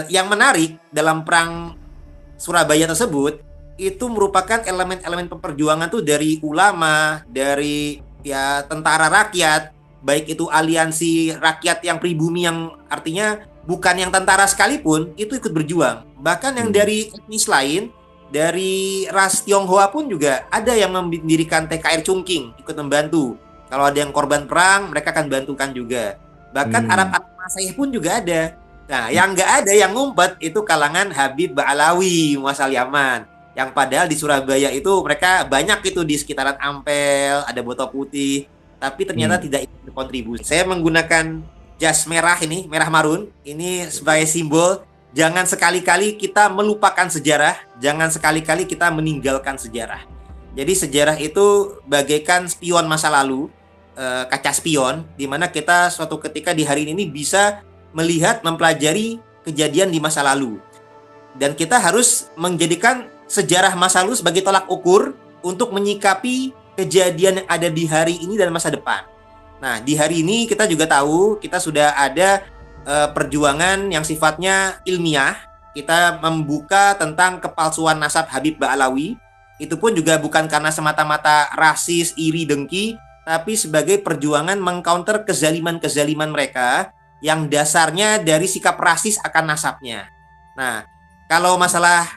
Yang menarik dalam perang Surabaya tersebut itu merupakan elemen-elemen perjuangan tuh dari ulama, dari ya tentara rakyat, baik itu aliansi rakyat yang pribumi yang artinya bukan yang tentara sekalipun itu ikut berjuang. Bahkan yang dari etnis lain, dari ras Tionghoa pun juga ada yang mendirikan TKR Chungking ikut membantu. Kalau ada yang korban perang, mereka akan bantukan juga. Bahkan Arab Masai pun juga ada. Nah, yang nggak ada yang ngumpet itu kalangan Habib Ba'alawi, muasal Yaman. Yang padahal di Surabaya itu mereka banyak itu di sekitaran Ampel, ada Boto Putih, tapi ternyata tidak ikut berkontribusi. Saya menggunakan jas merah ini, merah marun, ini sebagai simbol jangan sekali-kali kita melupakan sejarah, jangan sekali-kali kita meninggalkan sejarah. Jadi sejarah itu bagaikan spion masa lalu, kaca spion, di mana kita suatu ketika di hari ini bisa melihat, mempelajari kejadian di masa lalu. Dan kita harus menjadikan sejarah masa lalu sebagai tolak ukur untuk menyikapi kejadian yang ada di hari ini dan masa depan. Nah, di hari ini kita juga tahu, kita sudah ada perjuangan yang sifatnya ilmiah. Kita membuka tentang kepalsuan nasab Habib Ba'alawi. Itu pun juga bukan karena semata-mata rasis, iri, dengki, tapi sebagai perjuangan mengcounter kezaliman-kezaliman mereka yang dasarnya dari sikap rasis akan nasabnya. Nah, kalau masalah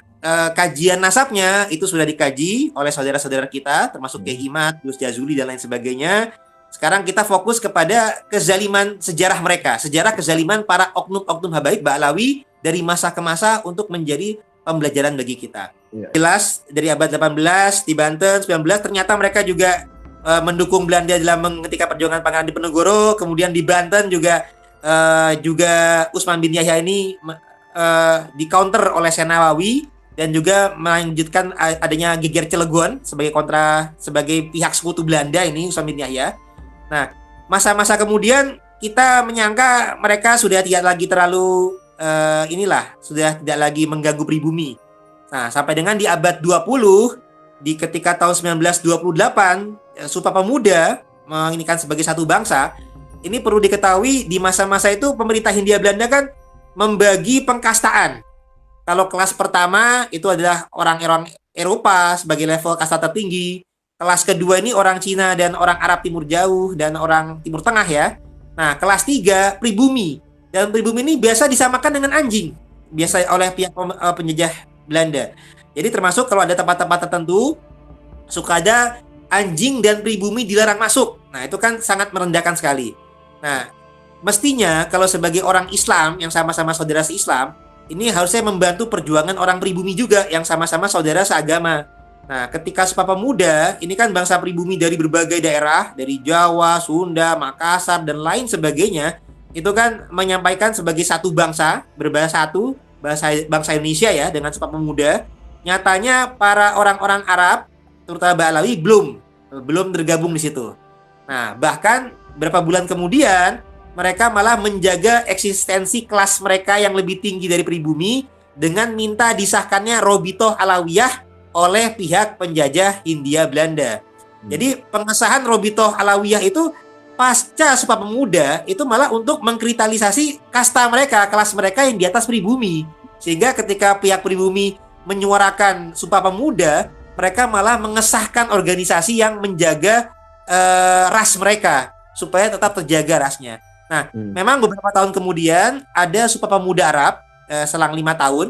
kajian nasabnya itu sudah dikaji oleh saudara-saudara kita, termasuk Kiai Imad, Gus Jazuli dan lain sebagainya. Sekarang kita fokus kepada kezaliman sejarah mereka, sejarah kezaliman para oknum-oknum Habaib Ba'alawi dari masa ke masa untuk menjadi pembelajaran bagi kita. Jelas dari abad 18 di Banten, 19 ternyata mereka juga mendukung Belanda dalam ketika perjuangan Pangeran Diponegoro, kemudian di Banten juga Utsman bin Yahya ini di counter oleh Senawawi dan juga melanjutkan adanya Geger Cilegon sebagai pihak sekutu Belanda ini Utsman bin Yahya. Nah, masa-masa kemudian kita menyangka mereka sudah tidak lagi terlalu sudah tidak lagi mengganggu pribumi. Nah, sampai dengan di abad 20 di ketika tahun 1928 Sumpah Pemuda menginginkan sebagai satu bangsa. Ini perlu diketahui di masa-masa itu pemerintah Hindia Belanda kan membagi pengkastaan. Kalau kelas pertama itu adalah orang-orang Eropa sebagai level kasta tertinggi. Kelas kedua ini orang Cina dan orang Arab Timur Jauh dan orang Timur Tengah ya. Nah, kelas 3 pribumi. Dan pribumi ini biasa disamakan dengan anjing. Biasa oleh pihak penjajah Belanda. Jadi termasuk kalau ada tempat-tempat tertentu suka ada anjing dan pribumi dilarang masuk. Nah, itu kan sangat merendahkan sekali. Nah, mestinya kalau sebagai orang Islam yang sama-sama saudara se-Islam, ini harusnya membantu perjuangan orang pribumi juga yang sama-sama saudara seagama. Nah, ketika Sumpah Pemuda, ini kan bangsa pribumi dari berbagai daerah, dari Jawa, Sunda, Makassar, dan lain sebagainya, itu kan menyampaikan sebagai satu bangsa, berbahasa satu, bangsa Indonesia ya, dengan Sumpah Pemuda. Nyatanya para orang-orang Arab, terutama Ba'alawi, belum tergabung di situ. Nah, bahkan berapa bulan kemudian mereka malah menjaga eksistensi kelas mereka yang lebih tinggi dari pribumi dengan minta disahkannya Robitoh Alawiyah oleh pihak penjajah Hindia Belanda. Jadi pengesahan Robitoh Alawiyah itu pasca Sumpah Pemuda itu malah untuk mengkritalisasi kasta mereka, kelas mereka yang di atas pribumi. Sehingga ketika pihak pribumi menyuarakan Sumpah Pemuda, mereka malah mengesahkan organisasi yang menjaga ras mereka supaya tetap terjaga rasnya. Nah, memang beberapa tahun kemudian ada Sumpah Pemuda Arab selang 5 tahun,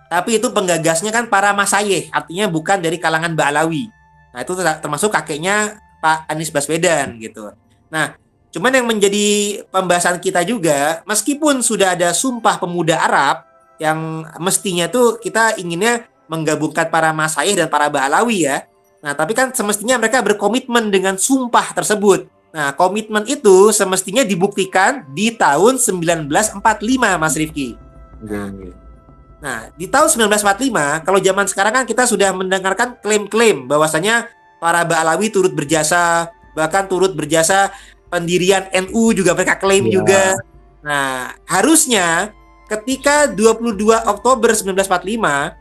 tapi itu penggagasnya kan para Masayih, artinya bukan dari kalangan Ba'alawi. Nah, itu termasuk kakeknya Pak Anies Baswedan gitu. Nah, cuman yang menjadi pembahasan kita juga, meskipun sudah ada Sumpah Pemuda Arab yang mestinya tuh kita inginnya menggabungkan para Masayih dan para Ba'alawi ya. Nah, tapi kan semestinya mereka berkomitmen dengan sumpah tersebut. Nah, komitmen itu semestinya dibuktikan di tahun 1945, Mas Rifki. Nah, di tahun 1945, kalau zaman sekarang kan kita sudah mendengarkan klaim-klaim bahwasanya para Ba'alawi turut berjasa, bahkan turut berjasa pendirian NU juga mereka klaim juga. Nah, harusnya ketika 22 Oktober 1945,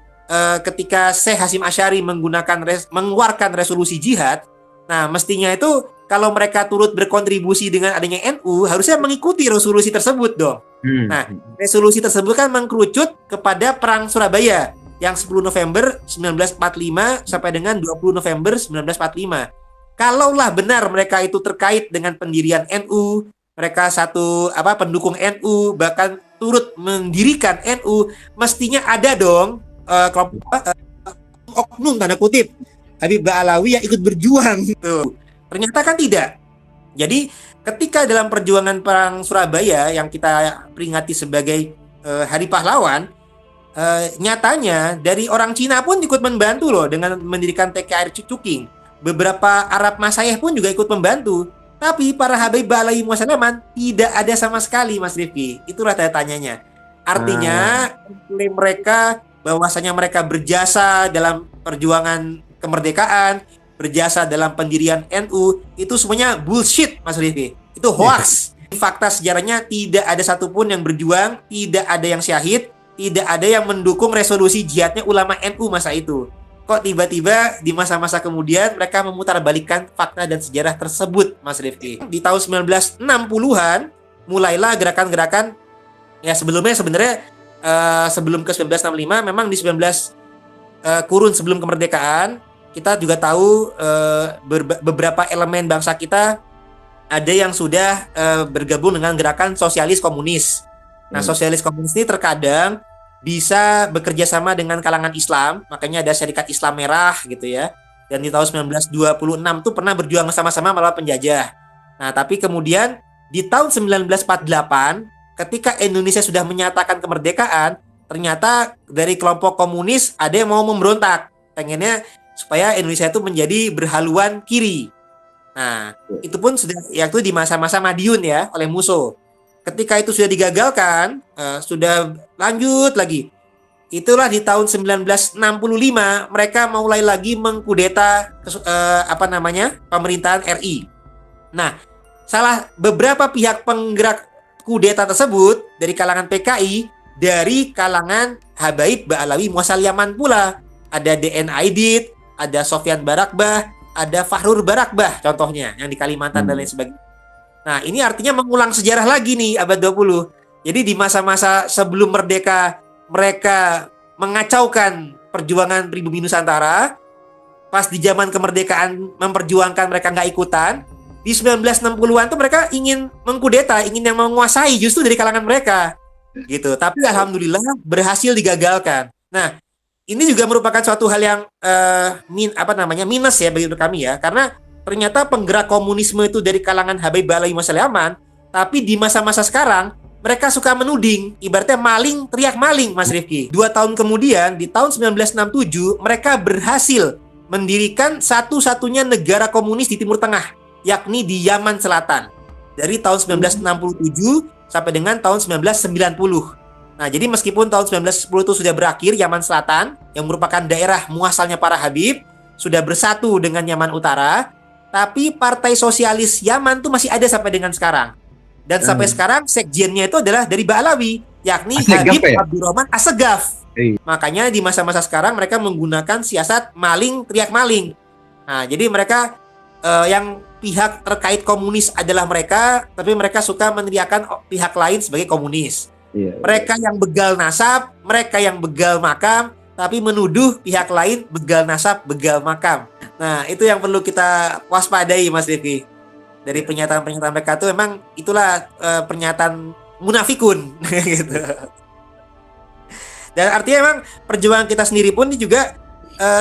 ketika Syekh Hasyim Asy'ari mengeluarkan resolusi jihad, nah mestinya itu kalau mereka turut berkontribusi dengan adanya NU, harusnya mengikuti resolusi tersebut dong. Nah, resolusi tersebut kan mengkerucut kepada Perang Surabaya yang 10 November 1945 sampai dengan 20 November 1945. Kalaulah benar mereka itu terkait dengan pendirian NU, mereka satu pendukung NU, bahkan turut mendirikan NU, mestinya ada dong oknum tanda kutip Habib Ba'alawi yang ikut berjuang gitu. Ternyata kan tidak. Jadi ketika dalam perjuangan Perang Surabaya yang kita peringati sebagai Hari Pahlawan, nyatanya dari orang Cina pun ikut membantu loh dengan mendirikan TKRI Cuking. Beberapa Arab Masayeh pun juga ikut membantu. Tapi para Habib Ba'alawi Muasalaman tidak ada sama sekali, Mas Rifki. Itulah tanda tanyanya. Artinya klaim mereka bahwasanya mereka berjasa dalam perjuangan kemerdekaan, berjasa dalam pendirian NU, itu semuanya bullshit, Mas Rifki. Itu hoax. Fakta sejarahnya tidak ada satupun yang berjuang, tidak ada yang syahid, tidak ada yang mendukung resolusi jihadnya ulama NU masa itu. Kok tiba-tiba di masa-masa kemudian mereka memutarbalikkan fakta dan sejarah tersebut, Mas Rifki. Di tahun 1960-an mulailah gerakan-gerakan ya sebelumnya sebenarnya sebelum ke 1965 memang di 19 kurun sebelum kemerdekaan kita juga tahu beberapa elemen bangsa kita ada yang sudah bergabung dengan gerakan sosialis komunis. Nah, sosialis komunis ini terkadang bisa bekerja sama dengan kalangan Islam, makanya ada Syarikat Islam Merah gitu ya. Dan di tahun 1926 tuh pernah berjuang sama-sama melawan penjajah. Nah, tapi kemudian di tahun 1948 ketika Indonesia sudah menyatakan kemerdekaan, ternyata dari kelompok komunis ada yang mau memberontak. Pengennya supaya Indonesia itu menjadi berhaluan kiri. Nah, itu pun sudah yaktu di masa-masa Madiun ya oleh Musso. Ketika itu sudah digagalkan, sudah lanjut lagi. Itulah di tahun 1965 mereka mulai lagi mengkudeta pemerintahan RI. Nah, salah beberapa pihak penggerak kudeta tersebut dari kalangan PKI, dari kalangan Habaib Ba'alawi Muasal Yaman pula. Ada DN Aidit, ada Sofyan Barakbah, ada Fahrur Barakbah contohnya yang di Kalimantan dan lain sebagainya. Nah, ini artinya mengulang sejarah lagi nih abad 20. Jadi di masa-masa sebelum merdeka mereka mengacaukan perjuangan pribumi Nusantara. Pas di zaman kemerdekaan memperjuangkan mereka nggak ikutan. Di 1960-an tuh mereka ingin mengkudeta, ingin yang menguasai justru dari kalangan mereka. Gitu. Tapi alhamdulillah berhasil digagalkan. Nah, ini juga merupakan suatu hal yang minus ya bagi kami ya, karena ternyata penggerak komunisme itu dari kalangan Habib Ba'alawi Muasal Yaman, tapi di masa-masa sekarang mereka suka menuding, ibaratnya maling teriak maling, Mas Rifki. 2 tahun kemudian, di tahun 1967, mereka berhasil mendirikan satu-satunya negara komunis di Timur Tengah, yakni di Yaman Selatan. Dari tahun 1967 sampai dengan tahun 1990. Nah, jadi meskipun tahun 1910 itu sudah berakhir, Yaman Selatan, yang merupakan daerah muasalnya para Habib, sudah bersatu dengan Yaman Utara, tapi Partai Sosialis Yaman tuh masih ada sampai dengan sekarang. Dan sampai sekarang sekjennya itu adalah dari Ba'alawi, yakni Habib Abdurrahman Assegaf. Makanya di masa-masa sekarang mereka menggunakan siasat maling teriak maling. Nah, jadi mereka yang pihak terkait komunis adalah mereka, tapi mereka suka meneriakkan pihak lain sebagai komunis. Mereka yang begal nasab, mereka yang begal makam, tapi menuduh pihak lain begal nasab, begal makam. Nah, itu yang perlu kita waspadai, Mas Rifki. Dari pernyataan-pernyataan mereka itu memang itulah pernyataan munafikun gitu. Dan artinya memang perjuangan kita sendiri pun ini juga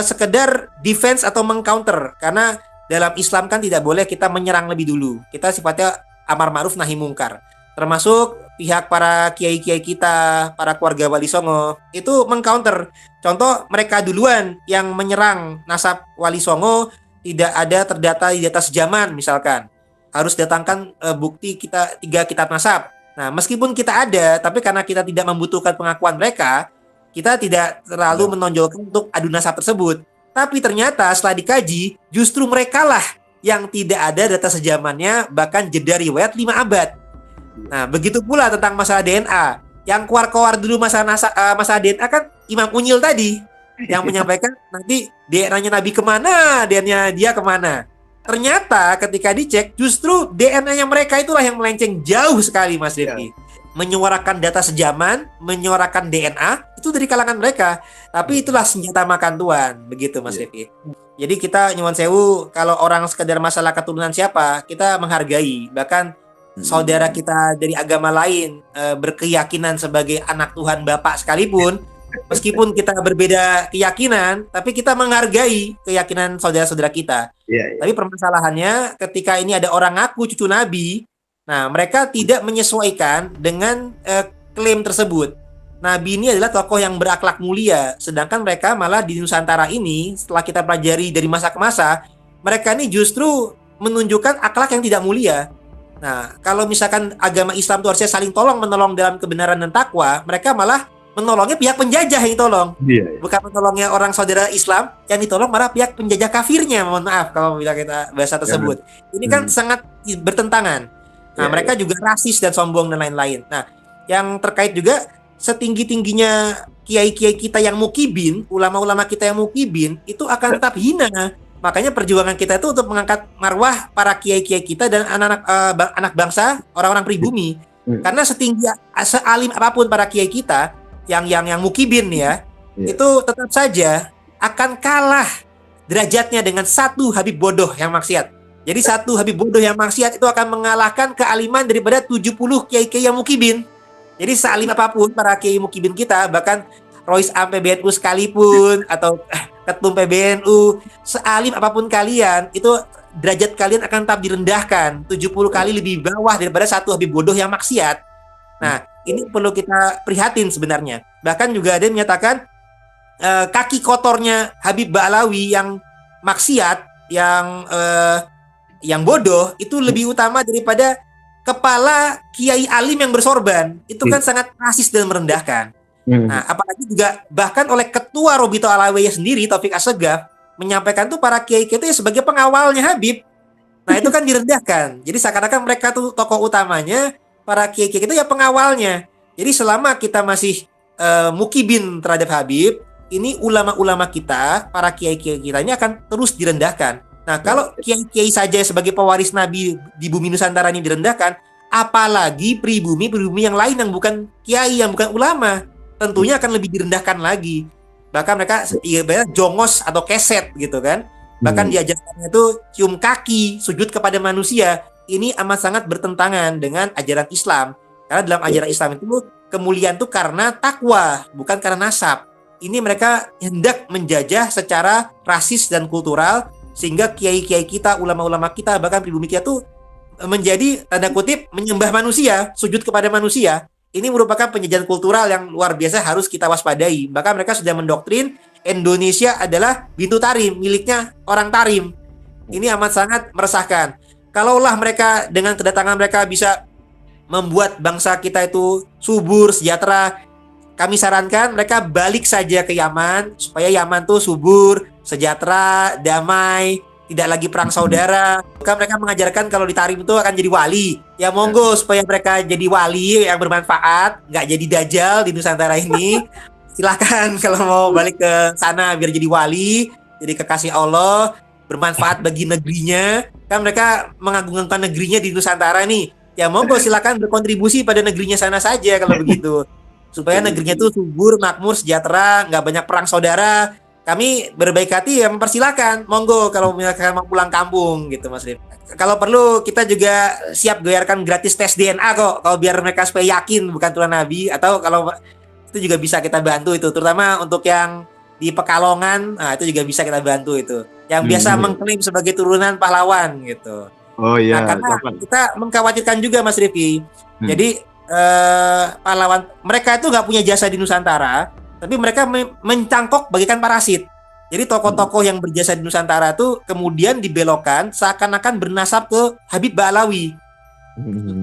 sekedar defense atau mengcounter, karena dalam Islam kan tidak boleh kita menyerang lebih dulu. Kita sifatnya amar ma'ruf nahi mungkar. Termasuk pihak para kiai-kiai kita, para keluarga Wali Songo itu mengcounter. Contoh, mereka duluan yang menyerang nasab Wali Songo, tidak ada terdata di data sejaman misalkan. Harus datangkan bukti kita 3 kitab nasab. Nah, meskipun kita ada, tapi karena kita tidak membutuhkan pengakuan mereka, kita tidak terlalu menonjolkan untuk adu nasab tersebut. Tapi ternyata setelah dikaji, justru merekalah yang tidak ada data sejamannya, bahkan jeda riwayat 5 abad. Nah, begitu pula tentang masalah DNA. Yang keluar-keluar dulu masalah DNA kan Imam Unyil tadi yang menyampaikan nanti DNA-nya Nabi kemana, DNA dia kemana. ternyata ketika dicek justru DNA-nya mereka itulah yang melenceng jauh sekali, Mas Rifki. Menyuarakan data sejaman, menyuarakan DNA itu dari kalangan mereka. Tapi itulah senjata makan Tuhan, begitu Mas Rifki. Jadi kita nyuwun sewu, kalau orang sekedar masalah keturunan siapa, kita menghargai. Bahkan saudara kita dari agama lain berkeyakinan sebagai anak Tuhan Bapa sekalipun, meskipun kita berbeda keyakinan, tapi kita menghargai keyakinan saudara-saudara kita. Tapi permasalahannya ketika ini ada orang ngaku cucu Nabi, nah mereka tidak menyesuaikan dengan klaim tersebut. Nabi ini adalah tokoh yang berakhlak mulia, sedangkan mereka malah di Nusantara ini, setelah kita pelajari dari masa ke masa, mereka ini justru menunjukkan akhlak yang tidak mulia. Nah, kalau misalkan agama Islam itu harusnya saling tolong-menolong dalam kebenaran dan takwa, mereka malah menolongnya pihak penjajah yang tolong. Bukan menolongnya orang saudara Islam, yang ditolong malah pihak penjajah kafirnya. Mohon maaf kalau bila kita bahasa tersebut. Ini kan sangat bertentangan. Nah, mereka juga rasis dan sombong dan lain-lain. Nah, yang terkait juga setinggi-tingginya kiai-kiai kita yang mukibin, ulama-ulama kita yang mukibin, itu akan tetap hina. Makanya perjuangan kita itu untuk mengangkat marwah para kiai-kiai kita dan anak bangsa, orang-orang pribumi. Karena sealim apapun para kiai kita, yang mukibin ya, itu tetap saja akan kalah derajatnya dengan satu Habib bodoh yang maksiat. Jadi satu Habib bodoh yang maksiat itu akan mengalahkan kealiman daripada 70 kiai-kiai yang mukibin. Jadi sealim apapun para kiai mukibin kita, bahkan Rois Am PBNU sekalipun atau ketum PBNU, sealim apapun kalian, itu derajat kalian akan tetap direndahkan 70 kali lebih bawah daripada satu Habib bodoh yang maksiat. Nah, ini perlu kita prihatin sebenarnya. Bahkan juga ada yang menyatakan kaki kotornya Habib Ba'alawi yang maksiat, yang bodoh itu lebih utama daripada kepala kiai alim yang bersorban. Itu kan sangat rasis dan merendahkan. Nah, apalagi juga bahkan oleh ketua Robito Alawiyah sendiri, Taufik Assegaf, menyampaikan tuh para kiai itu ya sebagai pengawalnya Habib. Nah, itu kan direndahkan. Jadi seakan-akan mereka tuh tokoh utamanya, para kiai-kiai itu ya pengawalnya. Jadi selama kita masih mukibin terhadap Habib, ini ulama-ulama kita, para kiai-kiai kita ini akan terus direndahkan. Nah, kalau kiai-kiai saja sebagai pewaris Nabi di bumi Nusantara ini direndahkan, apalagi pribumi-pribumi yang lain yang bukan kiai, yang bukan ulama, tentunya akan lebih direndahkan lagi. Bahkan mereka jongos atau keset gitu kan. Bahkan diajarkannya itu cium kaki, sujud kepada manusia. Ini amat sangat bertentangan dengan ajaran Islam. Karena dalam ajaran Islam itu kemuliaan itu karena takwa, bukan karena nasab. Ini mereka hendak menjajah secara rasis dan kultural, sehingga kiai-kiai kita, ulama-ulama kita, bahkan pribumi kita tuh menjadi tanda kutip menyembah manusia, sujud kepada manusia. Ini merupakan penjajahan kultural yang luar biasa, harus kita waspadai. Bahkan mereka sudah mendoktrin Indonesia adalah Bintu Tarim, miliknya orang Tarim. Ini amat sangat meresahkan. Kalaulah mereka dengan kedatangan mereka bisa membuat bangsa kita itu subur, sejahtera, kami sarankan mereka balik saja ke Yaman, supaya Yaman tuh subur, sejahtera, damai, tidak lagi perang saudara. Maka mereka mengajarkan kalau di Tarim itu akan jadi wali. Ya monggo supaya mereka jadi wali yang bermanfaat, nggak jadi dajjal di Nusantara ini. Silahkan kalau mau balik ke sana biar jadi wali, jadi kekasih Allah, bermanfaat bagi negerinya. Kan mereka mengagungkan negerinya di Nusantara nih. Ya monggo silakan berkontribusi pada negerinya sana saja kalau begitu. Supaya negerinya itu subur, makmur, sejahtera, nggak banyak perang saudara. Kami berbaik hati ya mempersilahkan, monggo kalau misalkan mau pulang kampung gitu Mas Rif. Kalau perlu kita juga siap goyarkan gratis tes DNA kok, kalau biar mereka supaya yakin bukan turunan Nabi, atau kalau itu juga bisa kita bantu itu, terutama untuk yang di Pekalongan, nah itu juga bisa kita bantu itu, yang biasa mengklaim sebagai turunan pahlawan gitu. Oh iya. Nah, karena kita mengkhawatirkan juga Mas Rifki, jadi pahlawan mereka itu nggak punya jasa di Nusantara. Tapi mereka mencangkok bagaikan parasit. Jadi tokoh-tokoh yang berjasa di Nusantara itu kemudian dibelokkan seakan-akan bernasab ke Habib Ba'alawi.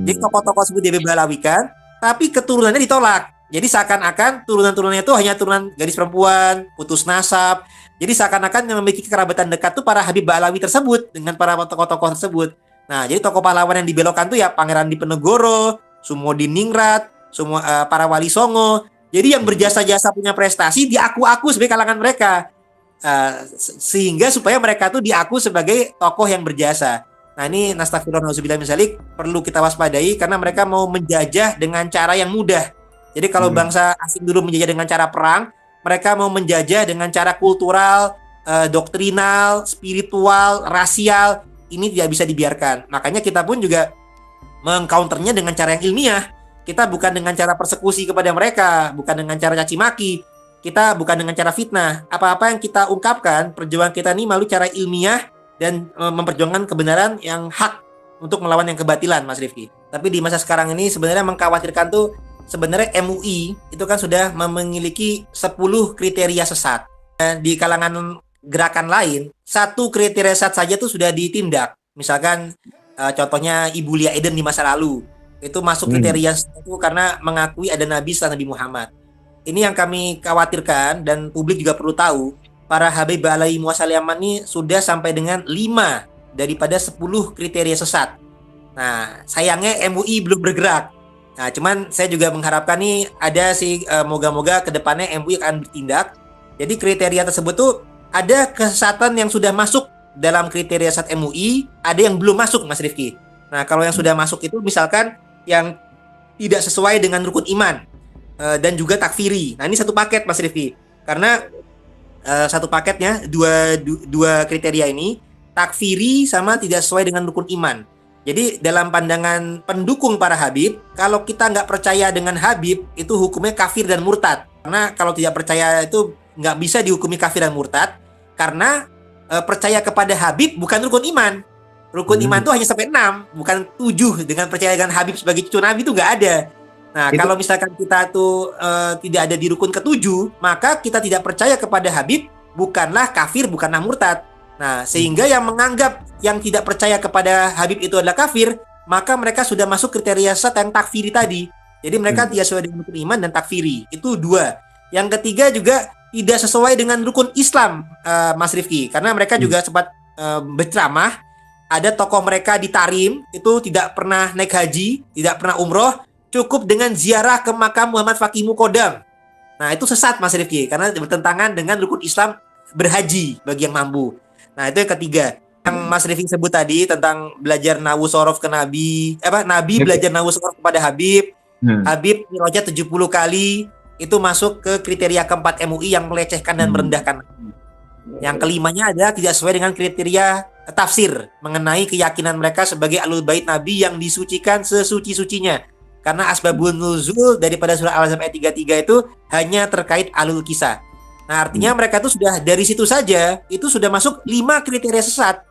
Jadi tokoh-tokoh sebut Habib Ba'alawi kan, tapi keturunannya ditolak. Jadi seakan-akan turunan-turunannya itu hanya turunan gadis perempuan, putus nasab. Jadi seakan-akan yang memiliki kerabatan dekat tuh para Habib Ba'alawi tersebut dengan para tokoh-tokoh tersebut. Nah, jadi tokoh pahlawan yang dibelokkan tuh ya Pangeran Diponegoro, Sumodin Ningrat, semua para wali songo. Jadi yang berjasa-jasa punya prestasi diaku-aku sebagai kalangan mereka. Sehingga supaya mereka tuh diaku sebagai tokoh yang berjasa. Nah ini nastagfirullah nauzubillah min dzalik, perlu kita waspadai karena mereka mau menjajah dengan cara yang mudah. Jadi kalau bangsa asing dulu menjajah dengan cara perang, mereka mau menjajah dengan cara kultural, doktrinal, spiritual, rasial. Ini tidak bisa dibiarkan. Makanya kita pun juga mengcounternya dengan cara yang ilmiah. Kita bukan dengan cara persekusi kepada mereka, bukan dengan cara caci maki. Kita bukan dengan cara fitnah. Apa-apa yang kita ungkapkan, perjuangan kita ini melalui cara ilmiah dan memperjuangkan kebenaran yang hak untuk melawan yang kebatilan, Mas Rifki. Tapi di masa sekarang ini sebenarnya mengkhawatirkan tuh sebenarnya MUI itu kan sudah memiliki 10 kriteria sesat. Di kalangan gerakan lain, 1 kriteria sesat saja tuh sudah ditindak. Misalkan contohnya Ibu Lia Eden di masa lalu. Itu masuk kriteria itu karena mengakui ada Nabi setelah Nabi Muhammad. Ini yang kami khawatirkan dan publik juga perlu tahu. Para Habib alaihi wasallam ini sudah sampai dengan 5 daripada 10 kriteria sesat. Nah, sayangnya MUI belum bergerak. Nah, cuman saya juga mengharapkan nih ada sih moga-moga ke depannya MUI akan bertindak. Jadi kriteria tersebut tuh ada kesesatan yang sudah masuk dalam kriteria sesat MUI, ada yang belum masuk, Mas Rifki. Nah, kalau yang sudah masuk itu misalkan yang tidak sesuai dengan rukun iman dan juga takfiri. Nah, ini satu paket, Mas Rifki. Karena satu paketnya dua kriteria ini takfiri sama tidak sesuai dengan rukun iman. Jadi dalam pandangan pendukung para Habib, kalau kita nggak percaya dengan Habib itu hukumnya kafir dan murtad. Karena kalau tidak percaya itu nggak bisa dihukumi kafir dan murtad karena percaya kepada Habib bukan rukun iman. Rukun iman itu hanya sampai 6, bukan 7. Dengan percaya dengan Habib sebagai cucu Nabi itu nggak ada. Nah, kalau misalkan kita tuh tidak ada di rukun ke-7, maka kita tidak percaya kepada Habib, bukanlah kafir, bukanlah murtad. Nah, sehingga yang menganggap yang tidak percaya kepada Habib itu adalah kafir, maka mereka sudah masuk kriteria sesat yang takfiri tadi. Jadi mereka tidak sesuai dengan rukun iman dan takfiri. Itu 2. Yang ketiga juga tidak sesuai dengan rukun Islam, Mas Rifki. Karena mereka juga sempat berceramah, ada tokoh mereka di Tarim, itu tidak pernah naik haji, tidak pernah umroh, cukup dengan ziarah ke makam Muhammad Faqih Muqaddam. Nah, itu sesat, Mas Rifki, karena bertentangan dengan rukun Islam berhaji bagi yang mampu. Nah, itu yang ketiga. Yang Mas Rifki sebut tadi tentang belajar nawu sorof ke Nabi, Nabi belajar nawu sorof kepada Habib. Habib mirojat 70 kali, itu masuk ke kriteria keempat MUI yang melecehkan dan merendahkan. Yang kelimanya adalah tidak sesuai dengan kriteria tafsir mengenai keyakinan mereka sebagai Ahlul Bait Nabi yang disucikan sesuci-sucinya. Karena asbabun nuzul daripada surah Al-Ahzab ayat 33 itu hanya terkait alul kisah. Nah, artinya mereka itu sudah dari situ saja itu sudah masuk 5 kriteria sesat.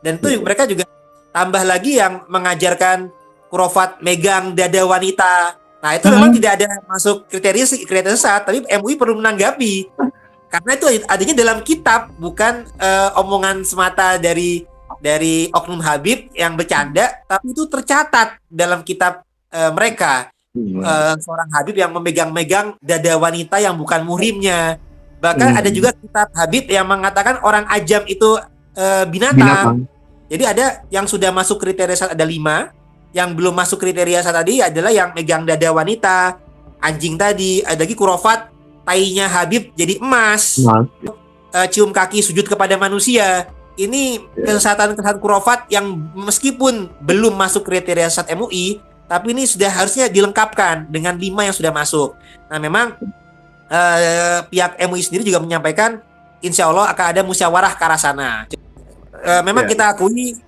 Dan itu mereka juga tambah lagi yang mengajarkan khurafat megang dada wanita. Nah, itu memang tidak ada masuk kriteria sesat, tapi MUI perlu menanggapi. Karena itu adanya dalam kitab, bukan omongan semata dari oknum Habib yang bercanda, tapi itu tercatat dalam kitab mereka. Seorang Habib yang memegang-megang dada wanita yang bukan muhrimnya. Bahkan ada juga kitab Habib yang mengatakan orang ajam itu binatang. Jadi ada yang sudah masuk kriteria sesat ada 5, yang belum masuk kriteria sesat tadi adalah yang megang dada wanita, anjing tadi, ada lagi khurafat tainya Habib jadi emas, cium kaki sujud kepada manusia. Ini kesesatan-kesesatan khurafat yang meskipun belum masuk kriteria sesat MUI, tapi ini sudah harusnya dilengkapkan dengan 5 yang sudah masuk. Nah, memang pihak MUI sendiri juga menyampaikan insya Allah akan ada musyawarah ke arah sana. Memang kita akui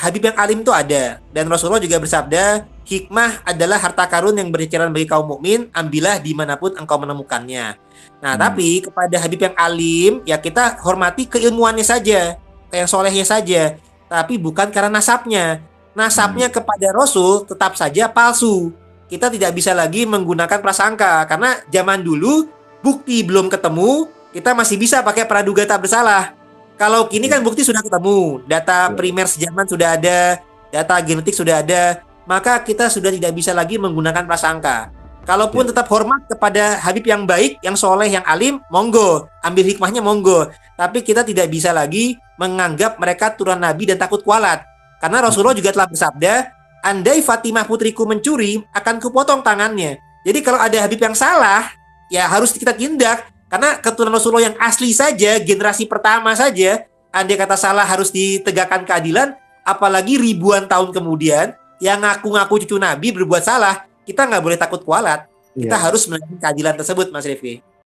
Habib yang alim itu ada, dan Rasulullah juga bersabda, hikmah adalah harta karun yang berceceran bagi kaum mukmin, ambillah dimanapun engkau menemukannya. Nah, tapi kepada Habib yang alim, ya kita hormati keilmuannya saja, yang solehnya saja, tapi bukan karena nasabnya. Nasabnya kepada Rasul tetap saja palsu. Kita tidak bisa lagi menggunakan prasangka, karena zaman dulu bukti belum ketemu, kita masih bisa pakai praduga tak bersalah. Kalau kini kan bukti sudah ketemu, data primer sejaman sudah ada, data genetik sudah ada, maka kita sudah tidak bisa lagi menggunakan prasangka. Kalaupun tetap hormat kepada Habib yang baik, yang soleh, yang alim, monggo, ambil hikmahnya monggo. Tapi kita tidak bisa lagi menganggap mereka turunan Nabi dan takut kualat. Karena Rasulullah juga telah bersabda, andai Fatimah putriku mencuri, akan kupotong tangannya. Jadi kalau ada Habib yang salah, ya harus kita tindak. Karena keturunan Rasulullah yang asli saja, generasi pertama saja, andai kata salah harus ditegakkan keadilan, apalagi ribuan tahun kemudian, yang ngaku-ngaku cucu Nabi berbuat salah, kita nggak boleh takut kualat. Kita Iya. harus menemukan keadilan tersebut, Mas Rifki.